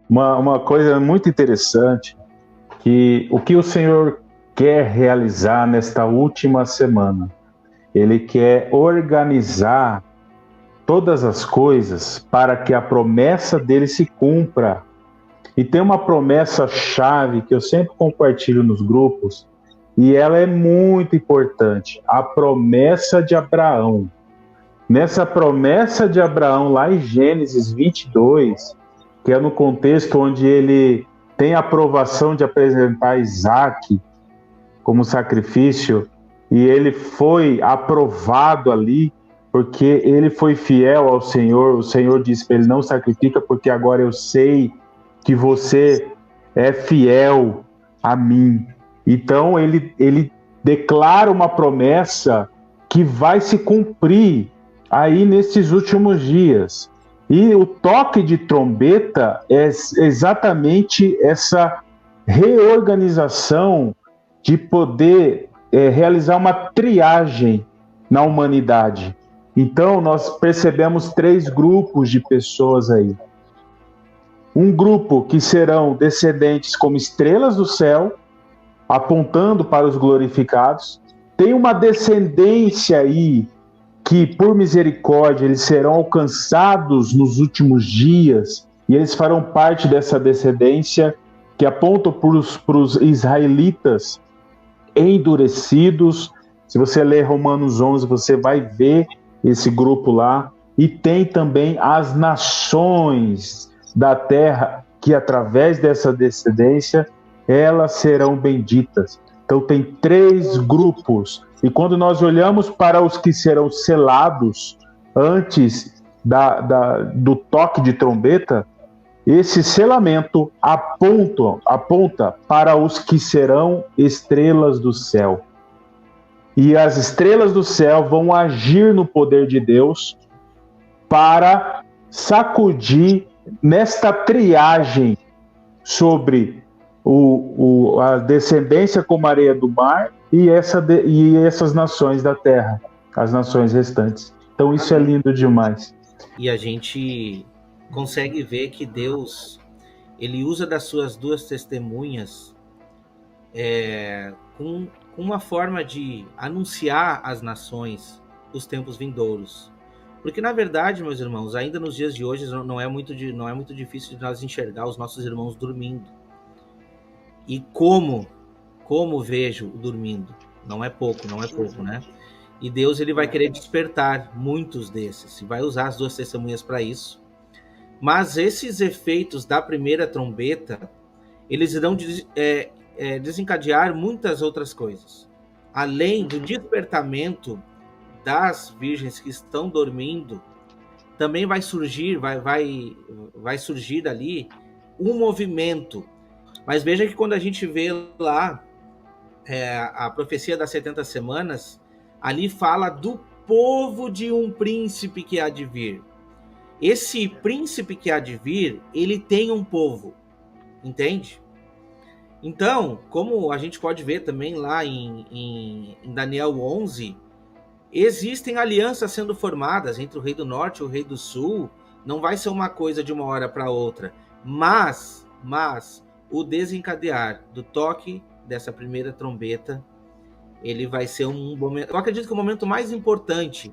Uma coisa muito interessante, que o que o Senhor quer realizar nesta última semana? Ele quer organizar todas as coisas para que a promessa dele se cumpra. E tem uma promessa chave que eu sempre compartilho nos grupos, e ela é muito importante, a promessa de Abraão. Nessa promessa de Abraão, lá em Gênesis 22, que é no contexto onde ele tem a aprovação de apresentar Isaac como sacrifício, e ele foi aprovado ali, porque ele foi fiel ao Senhor. O Senhor disse para ele: não sacrifica, porque agora eu sei que você é fiel a mim. Então ele declara uma promessa que vai se cumprir aí nesses últimos dias. E o toque de trombeta é exatamente essa reorganização de poder realizar uma triagem na humanidade. Então, nós percebemos três grupos de pessoas aí. Um grupo que serão descendentes como estrelas do céu, apontando para os glorificados. Tem uma descendência aí que, por misericórdia, eles serão alcançados nos últimos dias, e eles farão parte dessa descendência que aponta para os israelitas endurecidos. Se você ler Romanos 11, você vai ver esse grupo lá. E tem também as nações da terra, que através dessa descendência, elas serão benditas. Então tem três grupos. E quando nós olhamos para os que serão selados antes do toque de trombeta, esse selamento aponta para os que serão estrelas do céu. E as estrelas do céu vão agir no poder de Deus para sacudir nesta triagem sobre a descendência como areia do mar e essas nações da terra, as nações restantes. Então isso é lindo demais. E a gente consegue ver que Deus, ele usa das suas duas testemunhas com uma forma de anunciar às nações os tempos vindouros. Porque, na verdade, meus irmãos, ainda nos dias de hoje não é muito difícil de nós enxergar os nossos irmãos dormindo. E como vejo dormindo? Não é pouco, né? E Deus, ele vai querer despertar muitos desses, e vai usar as duas testemunhas para isso. Mas esses efeitos da primeira trombeta, eles irão desencadear muitas outras coisas. Além do despertamento das virgens que estão dormindo, também vai surgir ali um movimento. Mas veja que quando a gente vê lá a profecia das 70 semanas, ali fala do povo de um príncipe que há de vir. Esse príncipe que há de vir, ele tem um povo, entende? Então, como a gente pode ver também lá em Daniel 11, existem alianças sendo formadas entre o rei do norte e o rei do sul. Não vai ser uma coisa de uma hora para outra, mas o desencadear do toque dessa primeira trombeta, ele vai ser um momento, eu acredito que o momento mais importante,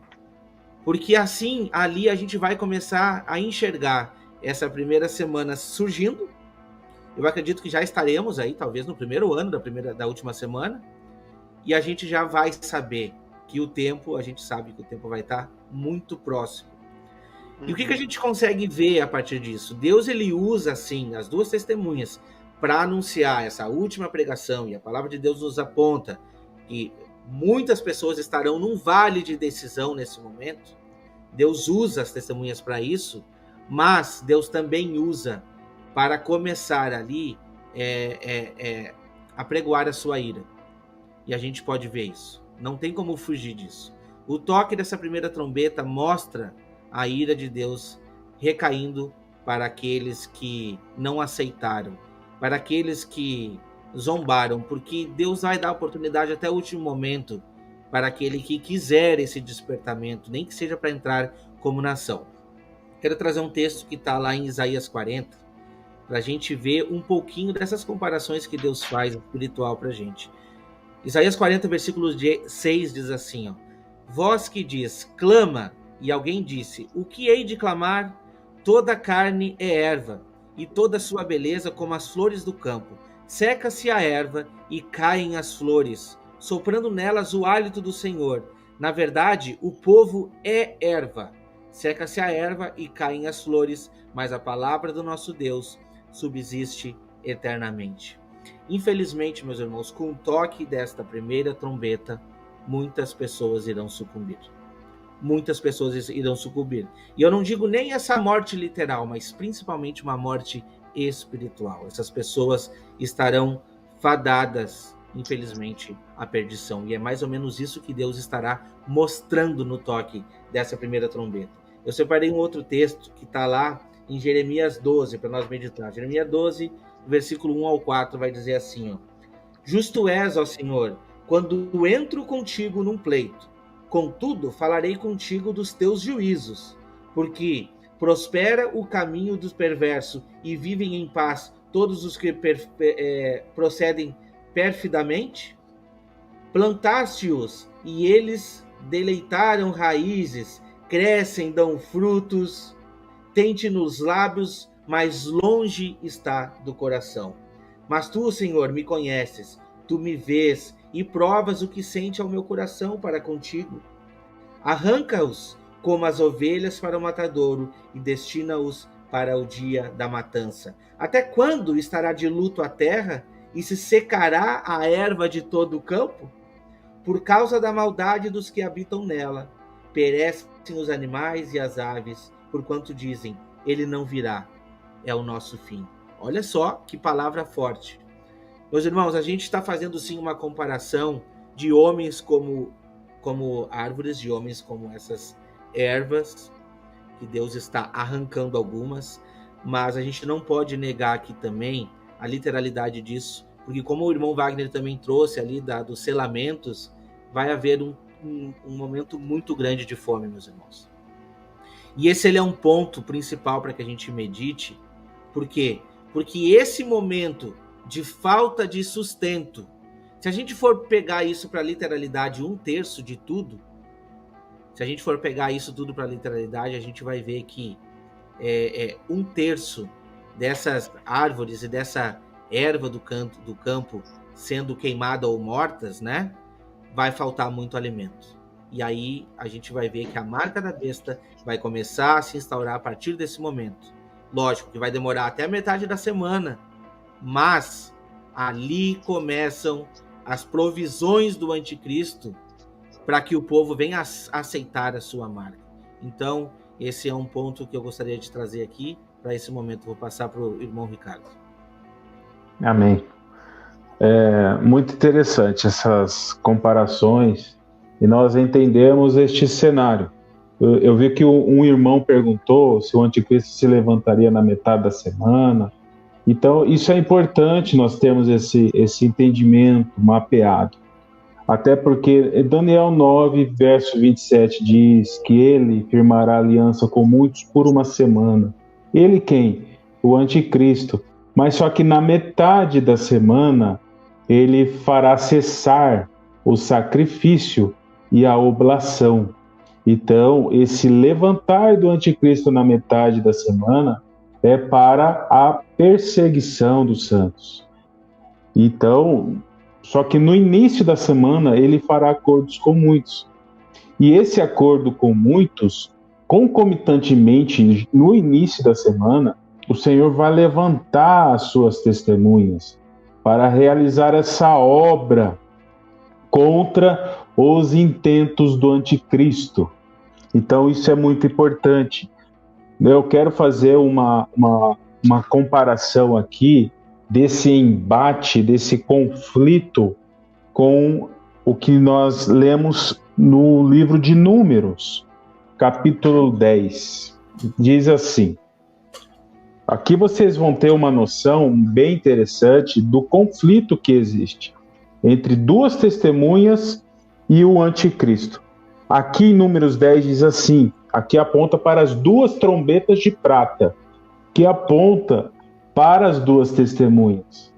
porque assim ali a gente vai começar a enxergar essa primeira semana surgindo. Eu acredito que já estaremos aí, talvez no primeiro ano da última semana, e a gente já vai saber que a gente sabe que o tempo vai estar muito próximo. E o que a gente consegue ver a partir disso? Deus, ele usa, assim, as duas testemunhas para anunciar essa última pregação, e a palavra de Deus nos aponta que muitas pessoas estarão num vale de decisão nesse momento. Deus usa as testemunhas para isso, mas Deus também usa para começar ali a pregoar a sua ira. E a gente pode ver isso. Não tem como fugir disso. O toque dessa primeira trombeta mostra a ira de Deus recaindo para aqueles que não aceitaram, para aqueles que zombaram, porque Deus vai dar oportunidade até o último momento para aquele que quiser esse despertamento, nem que seja para entrar como nação. Quero trazer um texto que está lá em Isaías 40, para a gente ver um pouquinho dessas comparações que Deus faz espiritual para a gente. Isaías 40, versículo 6 diz assim, ó, voz que diz, clama, e alguém disse, o que hei de clamar? Toda carne é erva, e toda sua beleza como as flores do campo. Seca-se a erva e caem as flores, soprando nelas o hálito do Senhor. Na verdade, o povo é erva. Seca-se a erva e caem as flores, mas a palavra do nosso Deus subsiste eternamente. Infelizmente, meus irmãos, com o toque desta primeira trombeta, muitas pessoas irão sucumbir. Muitas pessoas irão sucumbir. E eu não digo nem essa morte literal, mas principalmente uma morte espiritual. Essas pessoas estarão fadadas, infelizmente, à perdição. E é mais ou menos isso que Deus estará mostrando no toque dessa primeira trombeta. Eu separei um outro texto que está lá em Jeremias 12, para nós meditar. Jeremias 12, versículo 1 ao 4, vai dizer assim, ó, justo és, ó Senhor, quando entro contigo num pleito. Contudo, falarei contigo dos teus juízos, porque prospera o caminho dos perversos e vivem em paz todos os que procedem perfidamente. Plantaste-os e eles deleitaram raízes, crescem, dão frutos. Tente nos lábios, mas longe está do coração. Mas tu, Senhor, me conheces, tu me vês e provas o que sente ao meu coração para contigo. Arranca-os como as ovelhas para o matadouro e destina-os para o dia da matança. Até quando estará de luto a terra e se secará a erva de todo o campo? Por causa da maldade dos que habitam nela, perecem os animais e as aves, porquanto dizem, ele não virá, é o nosso fim. Olha só que palavra forte. Meus irmãos, a gente está fazendo sim uma comparação de homens como árvores, de homens como essas ervas, que Deus está arrancando algumas, mas a gente não pode negar aqui também a literalidade disso, porque como o irmão Wagner também trouxe ali dos selamentos, vai haver um momento muito grande de fome, meus irmãos. E esse é um ponto principal para que a gente medite. Por quê? Porque esse momento de falta de sustento, se a gente for pegar isso para a literalidade, 1/3 de tudo, se a gente for pegar isso tudo para a literalidade, a gente vai ver que 1/3 dessas árvores e dessa erva do campo sendo queimada ou mortas, né? Vai faltar muito alimento. E aí a gente vai ver que a marca da besta vai começar a se instaurar a partir desse momento. Lógico que vai demorar até a metade da semana, mas ali começam as provisões do anticristo para que o povo venha a aceitar a sua marca. Então, esse é um ponto que eu gostaria de trazer aqui para esse momento. Vou passar para o irmão Ricardo. Amém. Muito interessante essas comparações e nós entendemos este cenário. Eu vi que um irmão perguntou se o anticristo se levantaria na metade da semana. Então, isso é importante, nós temos esse entendimento mapeado. Até porque Daniel 9, verso 27 diz que ele firmará aliança com muitos por uma semana. Ele quem? O anticristo. Mas só que na metade da semana, ele fará cessar o sacrifício e a oblação. Então, esse levantar do anticristo na metade da semana é para a perseguição dos santos. Então, só que no início da semana ele fará acordos com muitos. E esse acordo com muitos, concomitantemente, no início da semana, o Senhor vai levantar as suas testemunhas para realizar essa obra contra os intentos do anticristo. Então, isso é muito importante. Eu quero fazer uma comparação aqui desse embate, desse conflito com o que nós lemos no livro de Números, capítulo 10. Diz assim, aqui vocês vão ter uma noção bem interessante do conflito que existe entre duas testemunhas e o anticristo. Aqui em Números 10 diz assim, aqui aponta para as duas trombetas de prata, que aponta para as duas testemunhas.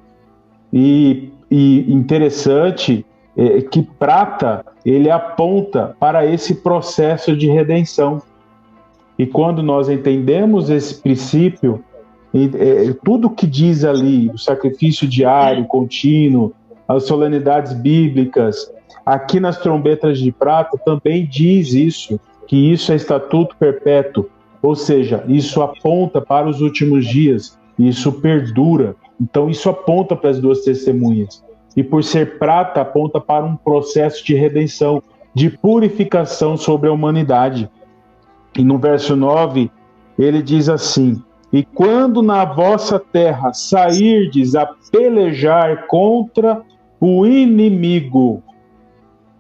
E interessante que prata, ele aponta para esse processo de redenção. E quando nós entendemos esse princípio, tudo que diz ali, o sacrifício diário, contínuo, as solenidades bíblicas, aqui nas trombetas de prata também diz isso, que isso é estatuto perpétuo, ou seja, isso aponta para os últimos dias, isso perdura. Então isso aponta para as duas testemunhas. E por ser prata, aponta para um processo de redenção, de purificação sobre a humanidade. E no verso 9, ele diz assim: e quando na vossa terra sairdes a pelejar contra o inimigo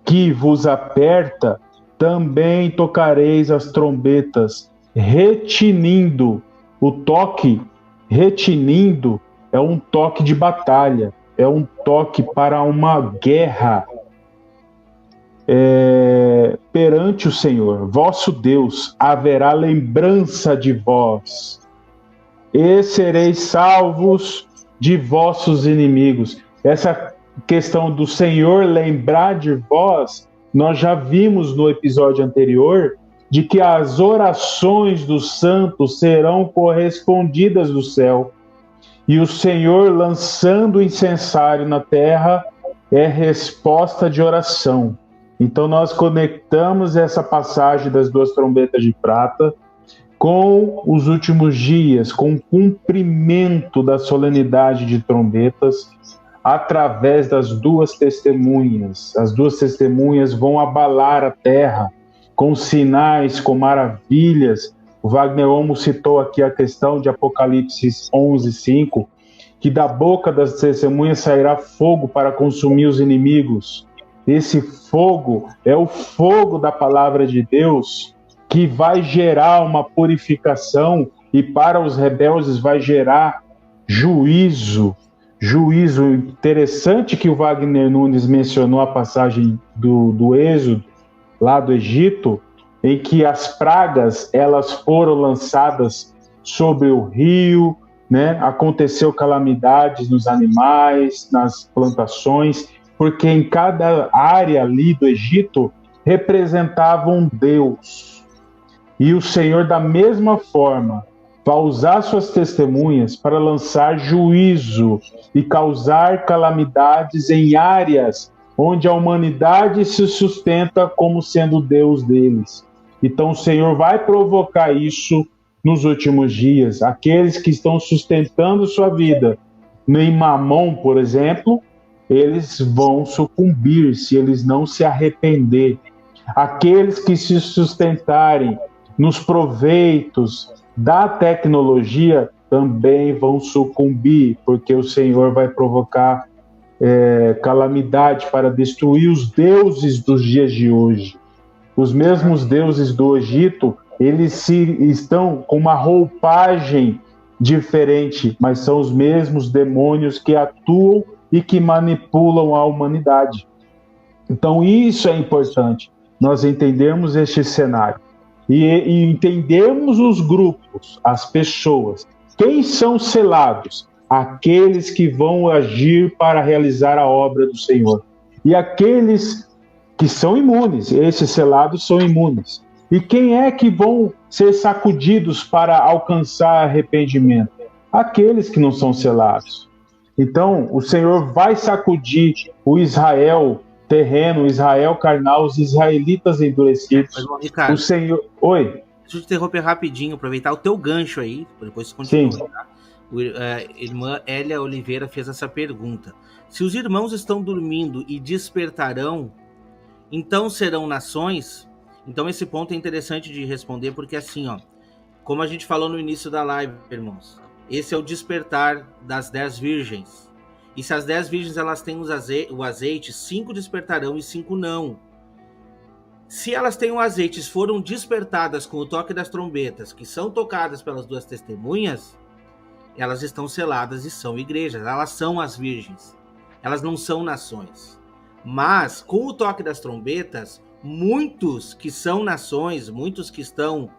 que vos aperta, também tocareis as trombetas, retinindo. O toque, retinindo, é um toque de batalha, é um toque para uma guerra perante o Senhor, vosso Deus, haverá lembrança de vós, e sereis salvos de vossos inimigos. Essa questão do Senhor lembrar de vós, nós já vimos no episódio anterior, de que as orações dos santos serão correspondidas do céu. E o Senhor lançando o incensário na terra é resposta de oração. Então nós conectamos essa passagem das duas trombetas de prata com os últimos dias, com o cumprimento da solenidade de trombetas através das duas testemunhas. As duas testemunhas vão abalar a terra com sinais, com maravilhas. O Wagner Olmo citou aqui a questão de Apocalipse 11:5, que da boca das testemunhas sairá fogo para consumir os inimigos. Esse fogo é o fogo da palavra de Deus, que vai gerar uma purificação e para os rebeldes vai gerar juízo. Juízo interessante que o Wagner Nunes mencionou a passagem do Êxodo, lá do Egito, em que as pragas elas foram lançadas sobre o rio, né? Aconteceu calamidades nos animais, nas plantações, porque em cada área ali do Egito representava um Deus. E o Senhor, da mesma forma, vai usar suas testemunhas para lançar juízo e causar calamidades em áreas onde a humanidade se sustenta como sendo Deus deles. Então o Senhor vai provocar isso nos últimos dias. Aqueles que estão sustentando sua vida em Mamon, por exemplo, eles vão sucumbir se eles não se arrepender. Aqueles que se sustentarem nos proveitos da tecnologia também vão sucumbir, porque o Senhor vai provocar calamidade para destruir os deuses dos dias de hoje. Os mesmos deuses do Egito, eles estão com uma roupagem diferente, mas são os mesmos demônios que atuam e que manipulam a humanidade. Então isso é importante, nós entendermos este cenário e entendermos os grupos, as pessoas. Quem são selados? Aqueles que vão agir para realizar a obra do Senhor. E aqueles que são imunes, esses selados são imunes. E quem é que vão ser sacudidos para alcançar arrependimento? Aqueles que não são selados. Então, o Senhor vai sacudir o Israel terreno, o Israel carnal, os israelitas endurecidos. Mas, Ricardo, o Senhor... Oi? Deixa eu te interromper rapidinho, aproveitar o teu gancho aí, depois você continua. Sim. Tá? Irmã Hélia Oliveira fez essa pergunta. Se os irmãos estão dormindo e despertarão, então serão nações? Então esse ponto é interessante de responder, porque assim, ó, como a gente falou no início da live, irmãos, esse é o despertar das 10 virgens. E se as 10 virgens elas têm o azeite, 5 despertarão e 5 não. Se elas têm o azeite e foram despertadas com o toque das trombetas, que são tocadas pelas duas testemunhas, elas estão seladas e são igrejas, elas são as virgens, elas não são nações. Mas, com o toque das trombetas, muitos que são nações, muitos que estão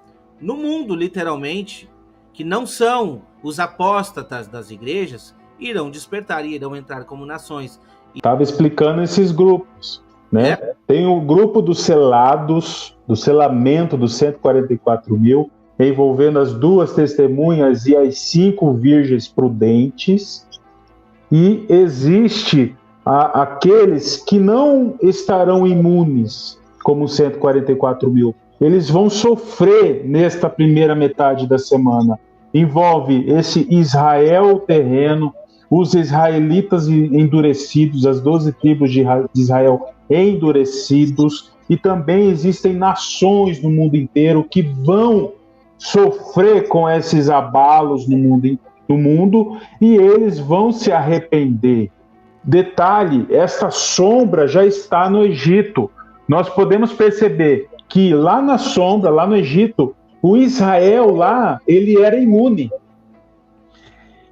no mundo, literalmente, que não são os apóstatas das igrejas, irão despertar e irão entrar como nações. Estava explicando esses grupos, né? Tem o grupo dos selados, do selamento dos 144 mil, envolvendo as 2 testemunhas e as 5 virgens prudentes. E existe aqueles que não estarão imunes, como 144 mil. Eles vão sofrer nesta primeira metade da semana. Envolve esse Israel terreno, os israelitas endurecidos, as 12 tribos de Israel endurecidos, e também existem nações no mundo inteiro que vão sofrer com esses abalos no mundo, e eles vão se arrepender. Detalhe, essa sombra já está no Egito. Nós podemos perceber que lá na sombra, lá no Egito, o Israel lá, ele era imune.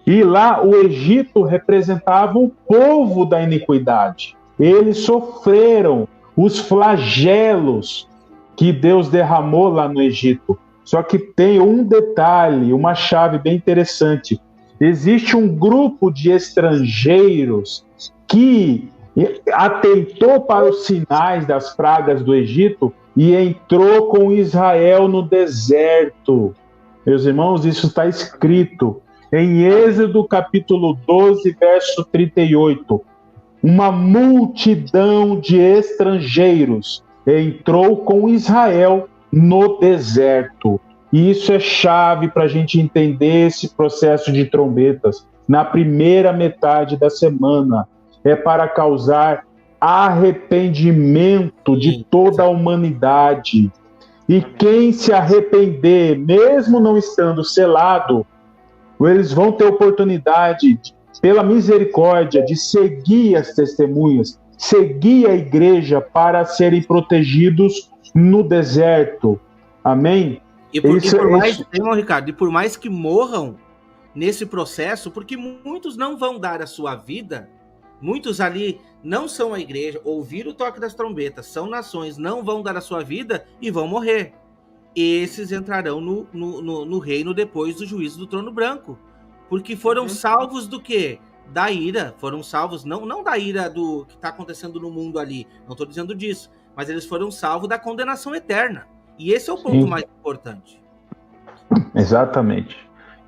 E lá o Egito representava o povo da iniquidade. Eles sofreram os flagelos que Deus derramou lá no Egito. Só que tem um detalhe, uma chave bem interessante. Existe um grupo de estrangeiros que atentou para os sinais das pragas do Egito e entrou com Israel no deserto. Meus irmãos, isso está escrito em Êxodo capítulo 12, verso 38. Uma multidão de estrangeiros entrou com Israel no deserto. E isso é chave para a gente entender esse processo de trombetas. Na primeira metade da semana, é para causar arrependimento de toda a humanidade. E quem se arrepender, mesmo não estando selado, eles vão ter oportunidade, pela misericórdia, de seguir as testemunhas, seguir a igreja para serem protegidos no deserto. Amém? Ricardo, e por mais que morram nesse processo, porque muitos não vão dar a sua vida, muitos ali não são a igreja, ouviram o toque das trombetas, são nações, não vão dar a sua vida e vão morrer. Esses entrarão no reino depois do juízo do trono branco, porque foram salvos do quê? Da ira, foram salvos, não da ira do que está acontecendo no mundo ali, não estou dizendo disso, mas eles foram salvos da condenação eterna. E esse é o ponto mais importante. Exatamente.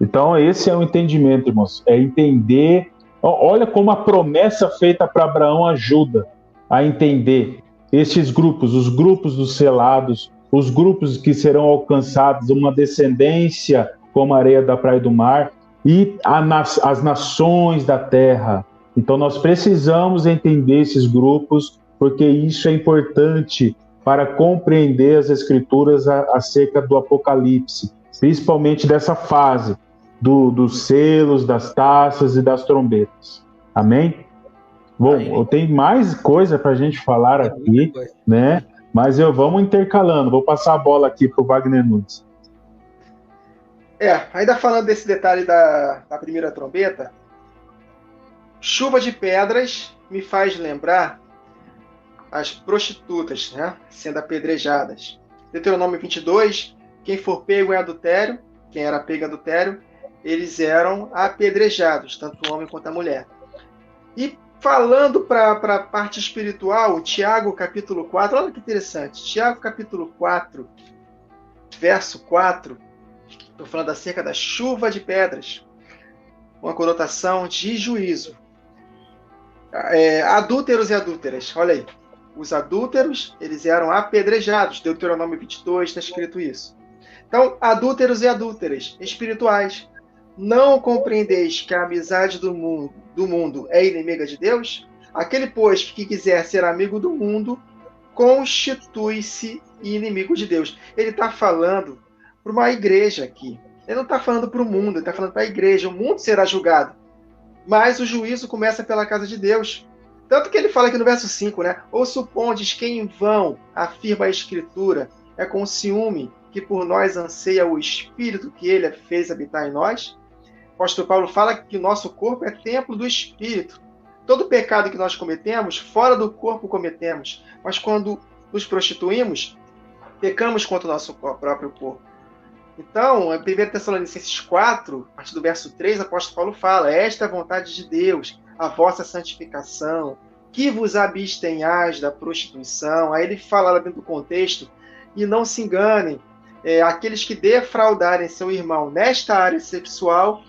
Então, esse é o entendimento, irmãos. É entender. Olha como a promessa feita para Abraão ajuda a entender esses grupos, os grupos dos selados, os grupos que serão alcançados, uma descendência como a areia da praia e do mar, e as nações da terra. Então, nós precisamos entender esses grupos, porque isso é importante para compreender as Escrituras acerca do Apocalipse, principalmente dessa fase dos selos, das taças e das trombetas. Amém? Bom, eu tenho mais coisa para a gente falar aqui, né? Mas vamos intercalando. Vou passar a bola aqui para o Wagner Nunes. Ainda falando desse detalhe da primeira trombeta, chuva de pedras me faz lembrar as prostitutas, né, sendo apedrejadas. Deuteronômio 22, quem for pego em adultério, quem era pego em adultério, eles eram apedrejados, tanto o homem quanto a mulher. E falando para a parte espiritual, Tiago capítulo 4, olha que interessante, Tiago capítulo 4, verso 4, estou falando acerca da chuva de pedras, uma conotação de juízo. Adúlteros e adúlteras, olha aí. Os adúlteros, eles eram apedrejados. Deuteronômio 22 está escrito isso. Então, adúlteros e adúlteras espirituais, não compreendeis que a amizade do mundo é inimiga de Deus? Aquele, pois, que quiser ser amigo do mundo, constitui-se inimigo de Deus. Ele está falando para uma igreja aqui. Ele não está falando para o mundo, ele está falando para a igreja. O mundo será julgado. Mas o juízo começa pela casa de Deus. Tanto que ele fala aqui no verso 5, né? Ou supondes que em vão afirma a Escritura, é com ciúme que por nós anseia o Espírito que ele fez habitar em nós? O apóstolo Paulo fala que o nosso corpo é templo do Espírito. Todo pecado que nós cometemos, fora do corpo cometemos. Mas quando nos prostituímos, pecamos contra o nosso próprio corpo. Então, em 1 Tessalonicenses 4, a partir do verso 3, o apóstolo Paulo fala: esta é a vontade de Deus, a vossa santificação, que vos abstenhais da prostituição. Aí ele fala lá dentro do contexto, e não se enganem, aqueles que defraudarem seu irmão nesta área sexual,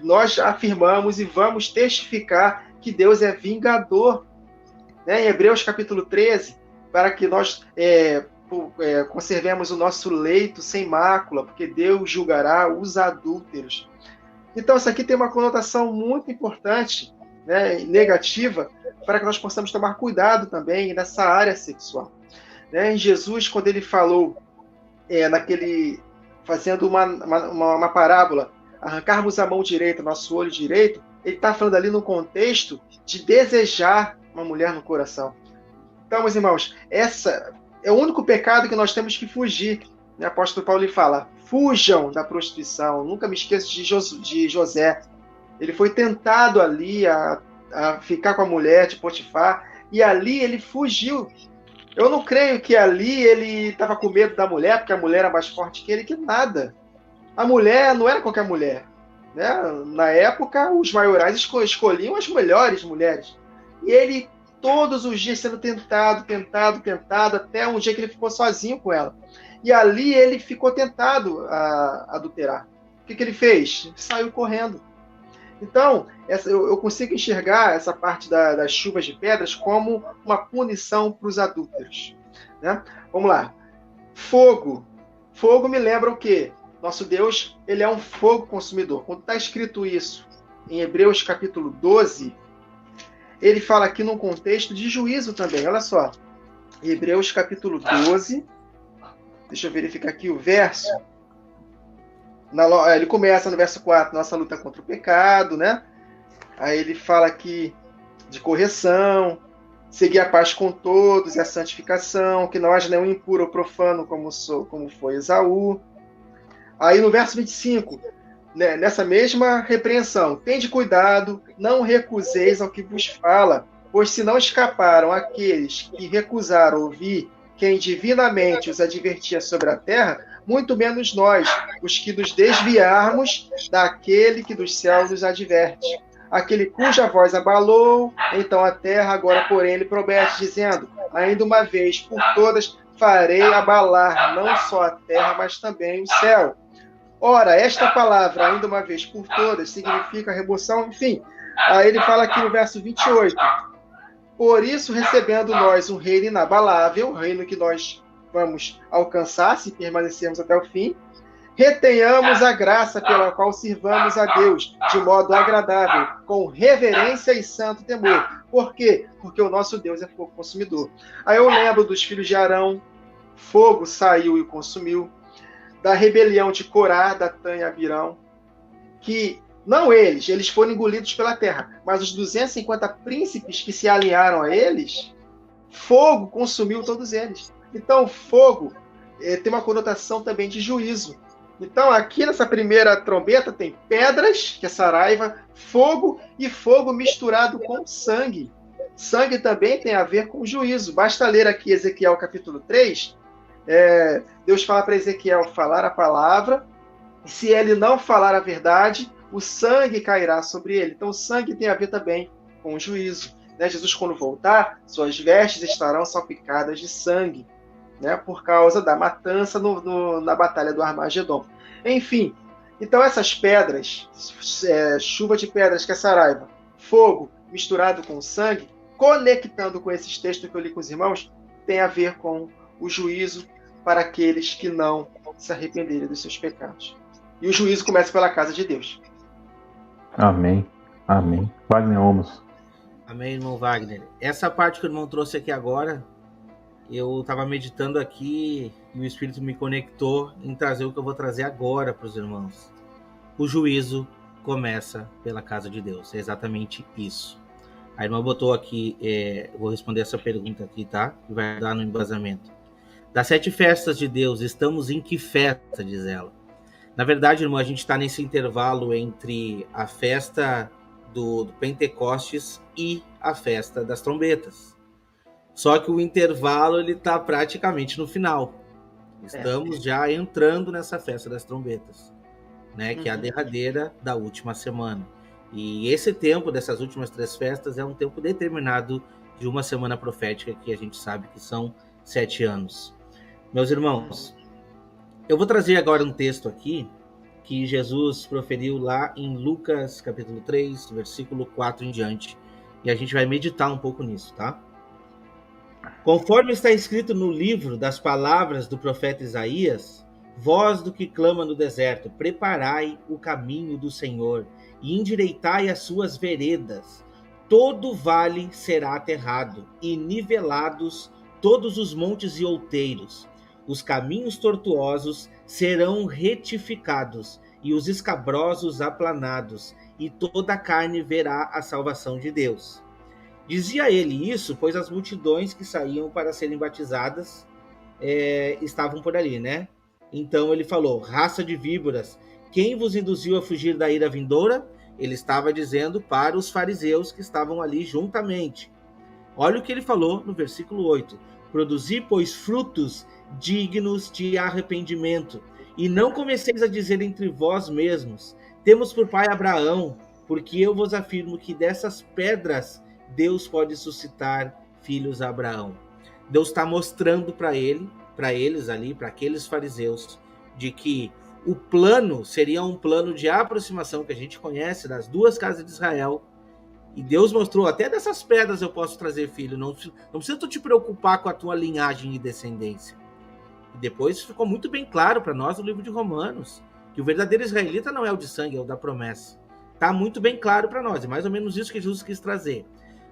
nós afirmamos e vamos testificar que Deus é vingador. Né? Em Hebreus capítulo 13, para que nós conservemos o nosso leito sem mácula, porque Deus julgará os adúlteros. Então, isso aqui tem uma conotação muito importante, né, negativa, para que nós possamos tomar cuidado também nessa área sexual. Né? Em Jesus, quando ele falou, fazendo uma parábola, arrancarmos a mão direita, nosso olho direito, ele está falando ali no contexto de desejar uma mulher no coração. Então, meus irmãos, essa é o único pecado que nós temos que fugir. O apóstolo Paulo fala: fujam da prostituição. Nunca me esqueço de José. Ele foi tentado ali a ficar com a mulher de Potifar, e ali ele fugiu. Eu não creio que ali ele estava com medo da mulher, porque a mulher era mais forte que ele, que nada. A mulher não era qualquer mulher. Né? Na época, os maiorais escolhiam as melhores mulheres. E ele, todos os dias, sendo tentado, até um dia que ele ficou sozinho com ela. E ali ele ficou tentado a adulterar. O que ele fez? Saiu correndo. Então, eu consigo enxergar essa parte das chuvas de pedras como uma punição para os adúlteros. Né? Vamos lá. Fogo. Fogo me lembra o quê? Nosso Deus, ele é um fogo consumidor. Quando está escrito isso em Hebreus capítulo 12, ele fala aqui num contexto de juízo também. Olha só. Hebreus capítulo 12. Deixa eu verificar aqui o verso. Ele começa no verso 4, nossa luta contra o pecado, né? Aí ele fala aqui de correção, seguir a paz com todos e a santificação, que não haja nenhum impuro ou profano como foi Esaú. Aí no verso 25, né, nessa mesma repreensão: tende cuidado, não recuseis ao que vos fala, pois se não escaparam aqueles que recusaram ouvir quem divinamente os advertia sobre a terra, muito menos nós, os que nos desviarmos daquele que dos céus nos adverte. Aquele cuja voz abalou, então a terra, agora porém ele promete, dizendo: ainda uma vez por todas farei abalar não só a terra, mas também o céu. Ora, esta palavra, ainda uma vez por todas, significa remoção, enfim. Aí ele fala aqui no verso 28, por isso, recebendo nós um reino inabalável, o reino que nós vamos alcançar se permanecermos até o fim, retenhamos a graça pela qual sirvamos a Deus de modo agradável, com reverência e santo temor. Por quê? Porque o nosso Deus é fogo consumidor. Aí eu lembro dos filhos de Arão, fogo saiu e o consumiu, da rebelião de Corá, Datã e Abirão, que não eles foram engolidos pela terra, mas os 250 príncipes que se alinharam a eles, fogo consumiu todos eles. Então, fogo tem uma conotação também de juízo. Então, aqui nessa primeira trombeta tem pedras, que é saraiva, fogo e fogo misturado com sangue. Sangue também tem a ver com juízo. Basta ler aqui Ezequiel capítulo 3, Deus fala para Ezequiel falar a palavra, e se ele não falar a verdade, o sangue cairá sobre ele. Então, o sangue tem a ver também com o juízo. Né? Jesus, quando voltar, suas vestes estarão salpicadas de sangue, né? Por causa da matança na batalha do Armagedon. Enfim, então essas pedras, chuva de pedras que é saraiva, fogo misturado com sangue, conectando com esses textos que eu li com os irmãos, tem a ver com o juízo para aqueles que não se arrependerem dos seus pecados. E o juízo começa pela casa de Deus. Amém. Amém. Wagner Olmos. Amém, irmão Wagner. Essa parte que o irmão trouxe aqui agora, eu estava meditando aqui e o Espírito me conectou em trazer o que eu vou trazer agora para os irmãos. O juízo começa pela casa de Deus. É exatamente isso. A irmã botou aqui, eu vou responder essa pergunta aqui, tá? Que vai dar no embasamento. Das 7 festas de Deus, estamos em que festa, diz ela? Na verdade, irmão, a gente está nesse intervalo entre a festa do Pentecostes e a festa das trombetas. Só que o intervalo ele está praticamente no final. Estamos já entrando nessa festa das trombetas, né? Que é a derradeira da última semana. E esse tempo dessas últimas 3 festas é um tempo determinado de uma semana profética, que a gente sabe que são 7 anos. Meus irmãos, eu vou trazer agora um texto aqui que Jesus proferiu lá em Lucas capítulo 3, versículo 4 em diante. E a gente vai meditar um pouco nisso, tá? Conforme está escrito no livro das palavras do profeta Isaías, voz do que clama no deserto, preparai o caminho do Senhor e endireitai as suas veredas. Todo vale será aterrado e nivelados todos os montes e outeiros. Os caminhos tortuosos serão retificados e os escabrosos aplanados, e toda a carne verá a salvação de Deus. Dizia ele isso, pois as multidões que saíam para serem batizadas estavam por ali, né? Então ele falou: raça de víboras, quem vos induziu a fugir da ira vindoura? Ele estava dizendo para os fariseus que estavam ali juntamente. Olha o que ele falou no versículo 8. Produzi, pois, frutos dignos de arrependimento, e não comeceis a dizer entre vós mesmos: temos por pai Abraão, porque eu vos afirmo que dessas pedras Deus pode suscitar filhos a Abraão. Deus está mostrando para eles ali, para aqueles fariseus, de que o plano seria um plano de aproximação que a gente conhece das 2 casas de Israel. E Deus mostrou: até dessas pedras eu posso trazer filho. Não precisa tu te preocupar com a tua linhagem e descendência. E depois ficou muito bem claro para nós no livro de Romanos que o verdadeiro israelita não é o de sangue, é o da promessa. Está muito bem claro para nós. É mais ou menos isso que Jesus quis trazer.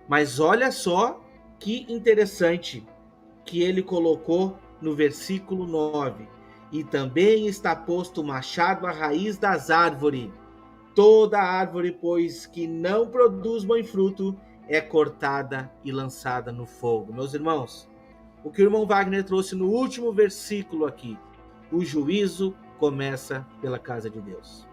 Mas olha só que interessante que ele colocou no versículo 9. E também está posto o machado à raiz das árvores. Toda árvore, pois, que não produz bom fruto, é cortada e lançada no fogo. Meus irmãos, o que o irmão Wagner trouxe no último versículo aqui: o juízo começa pela casa de Deus.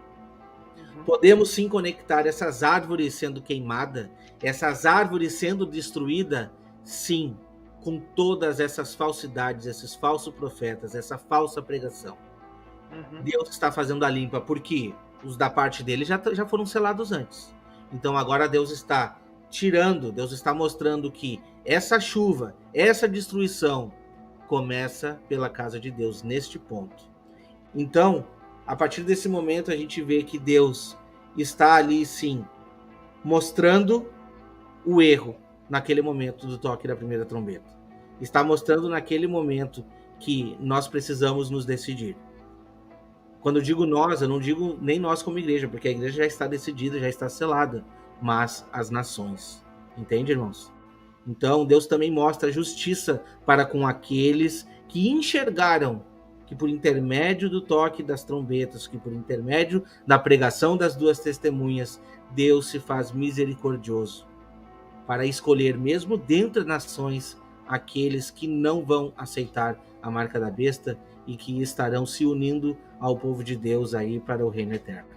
Podemos sim conectar essas árvores sendo queimadas, essas árvores sendo destruídas, sim, com todas essas falsidades, esses falsos profetas, essa falsa pregação. Deus está fazendo a limpa, porque os da parte dele já foram selados antes. Então agora Deus está tirando, Deus está mostrando que essa chuva, essa destruição começa pela casa de Deus, neste ponto. Então, a partir desse momento, a gente vê que Deus está ali, sim, mostrando o erro naquele momento do toque da primeira trombeta. Está mostrando naquele momento que nós precisamos nos decidir. Quando eu digo nós, eu não digo nem nós como igreja, porque a igreja já está decidida, já está selada, mas as nações. Entende, irmãos? Então, Deus também mostra justiça para com aqueles que enxergaram que por intermédio do toque das trombetas, que por intermédio da pregação das 2 testemunhas, Deus se faz misericordioso para escolher, mesmo dentre das nações, aqueles que não vão aceitar a marca da besta e que estarão se unindo ao povo de Deus aí para o reino eterno.